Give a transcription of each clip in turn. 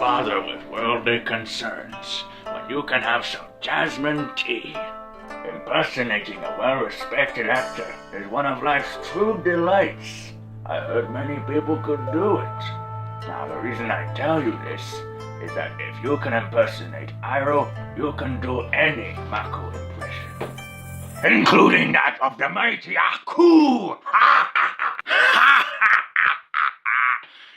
bother with worldly concerns when you can have some jasmine tea. Impersonating a well-respected actor is one of life's true delights. I heard many people could do it. Now, the reason I tell you this is that if you can impersonate Iroh, you can do any Mako impression, including that of the mighty Aku!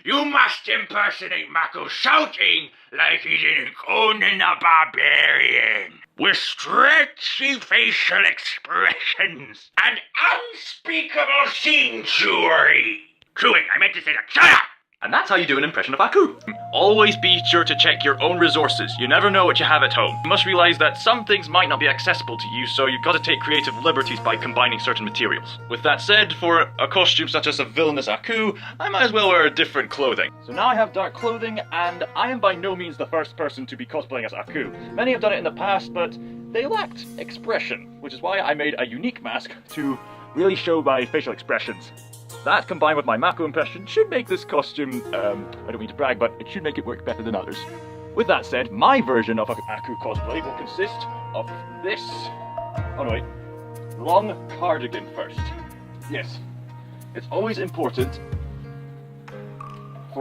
You must impersonate Mako shouting like he's in Conan the Barbarian, with stretchy facial expressions and unspeakable scene chewing. I meant to say that. Shut up! And that's how you do an impression of Aku. Always be sure to check your own resources. You never know what you have at home. You must realize that some things might not be accessible to you, so you've got to take creative liberties by combining certain materials. With that said, for a costume such as a villainous Aku, I might as well wear different clothing. So now I have dark clothing, and I am by no means the first person to be cosplaying as Aku. Many have done it in the past, but they lacked expression, which is why I made a unique mask to really show my facial expressions. That, combined with my Mako impression, should make this costume, I don't mean to brag, but it should make it work better than others. With that said, my version of Aku cosplay will consist of this... Oh no, wait. Long cardigan first. Yes. It's always important,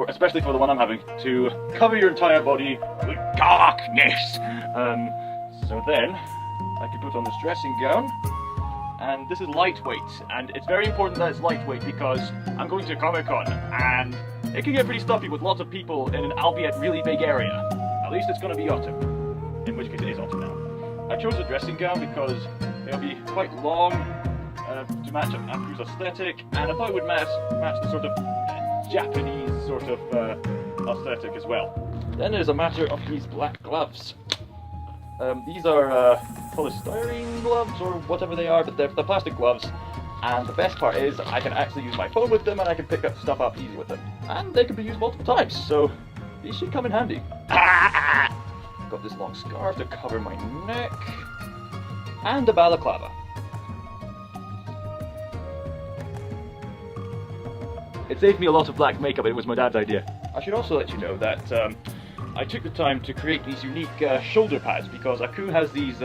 especially for the one I'm having, to cover your entire body with darkness. So then, I can put on this dressing gown. And this is lightweight, and it's very important that it's lightweight because I'm going to Comic-Con, and it can get pretty stuffy with lots of people in an albeit really big area. At least it's going to be autumn, in which case it is autumn now. I chose a dressing gown because it'll be quite long to match up Aku's aesthetic, and I thought it would match the sort of Japanese sort of aesthetic as well. Then there's a matter of these black gloves. These are polystyrene gloves or whatever they are, but they're plastic gloves. And the best part is I can actually use my phone with them, and I can pick up stuff up easy with them. And they can be used multiple times, so these should come in handy. Got this long scarf to cover my neck, and a balaclava. It saved me a lot of black makeup. It was my dad's idea. I should also let you know that I took the time to create these unique shoulder pads because Aku has these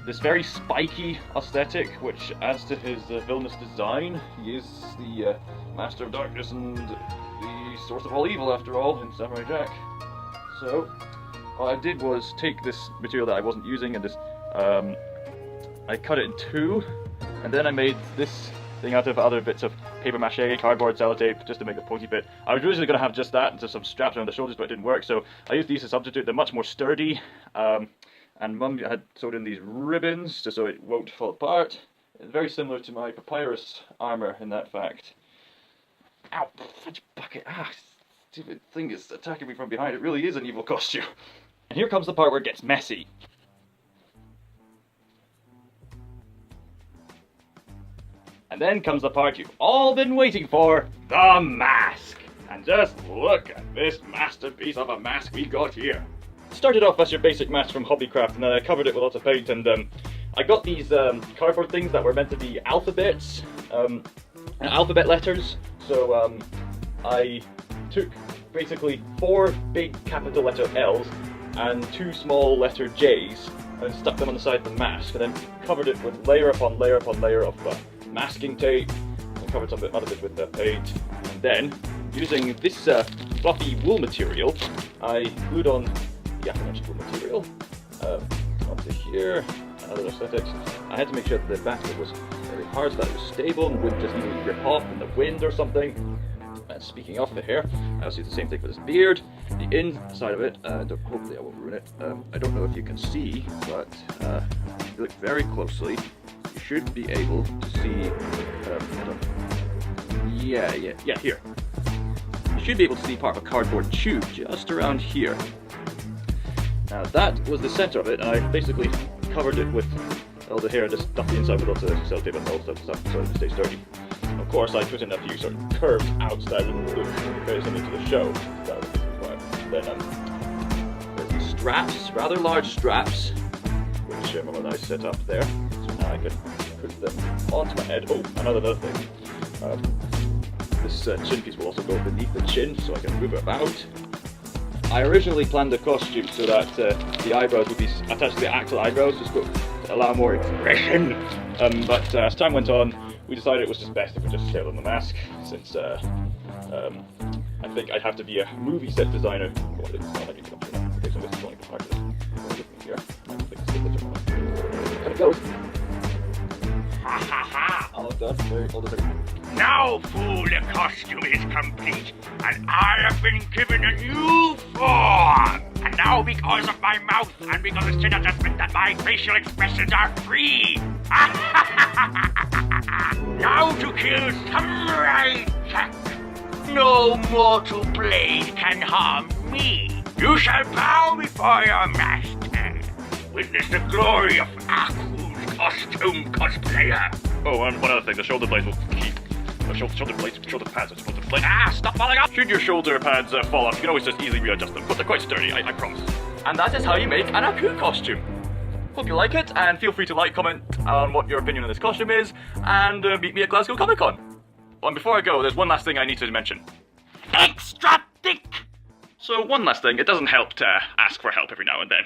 this very spiky aesthetic, which adds to his villainous design. He is the Master of Darkness and the source of all evil, after all, in Samurai Jack. So what I did was take this material that I wasn't using and just I cut it in two, and then I made this thing out of other bits of paper mache, cardboard, sellotape, just to make the pointy bit. I was originally going to have just that and just some straps around the shoulders, but it didn't work, so I used these to substitute. They're much more sturdy, and Mum had sewed in these ribbons just so it won't fall apart. It's very similar to my papyrus armour in that fact. Ow, fudge bucket, stupid thing is attacking me from behind. It really is an evil costume. And here comes the part where it gets messy. And then comes the part you've all been waiting for, the mask! And just look at this masterpiece of a mask we got here. Started off as your basic mask from Hobbycraft, and then I covered it with lots of paint, and I got these cardboard things that were meant to be alphabets, alphabet letters, so I took basically 4 big capital letter L's and 2 small letter J's, and stuck them on the side of the mask, and then covered it with layer upon layer upon layer of masking tape, and covered some other bits with paint, and then using this fluffy wool material, I glued on the aforementioned wool material onto here, and other aesthetics. I had to make sure that the back of it was very hard so that it was stable and wouldn't just easily rip off in the wind or something. And speaking of the hair, I also use the same thing for this beard. The inside of it, hopefully I won't ruin it. I don't know if you can see, but if you look very closely, you should be able to see, yeah, here. You should be able to see part of a cardboard tube just around here. Now that was the center of it, and I basically covered it with all the hair and just stuffed the inside with lots of sellotape and all stuff so it stays sturdy. Of course, I put in a few sort of curves out so that it didn't look very similar to the show. Then there's these straps, rather large straps, which Mum and I set up there. So now I can put them onto my head. Oh, another thing. This chin piece will also go beneath the chin, so I can move it about. I originally planned the costume so that the eyebrows would be attached to the actual eyebrows, just to allow more expression. But as time went on, we decided it was just best if we just settled on the mask, since I think I'd have to be a movie set designer. Oh, it's not like okay, so this is only part of this. Here. There it goes. Ha ha ha! All done. All done. Now, fool, the costume is complete, and I have been given a new form. And now, because of my mouth and because the sin adjustment, that my facial expressions are free. Now to kill Samurai Jack. No mortal blade can harm me. You shall bow before your master. Witness the glory of Aku's costume cosplayer. Oh, and one other thing, the shoulder blades will keep... shoulder pads are supposed to flip. Ah, stop falling off! Should your shoulder pads fall off, you can always just easily readjust them, but they're quite sturdy, I promise. And that is how you make an Aku costume. Hope you like it, and feel free to like, comment on what your opinion on this costume is, and meet me at Glasgow Comic Con. And before I go, there's one last thing I need to mention. Extra thick! So one last thing, it doesn't help to ask for help every now and then.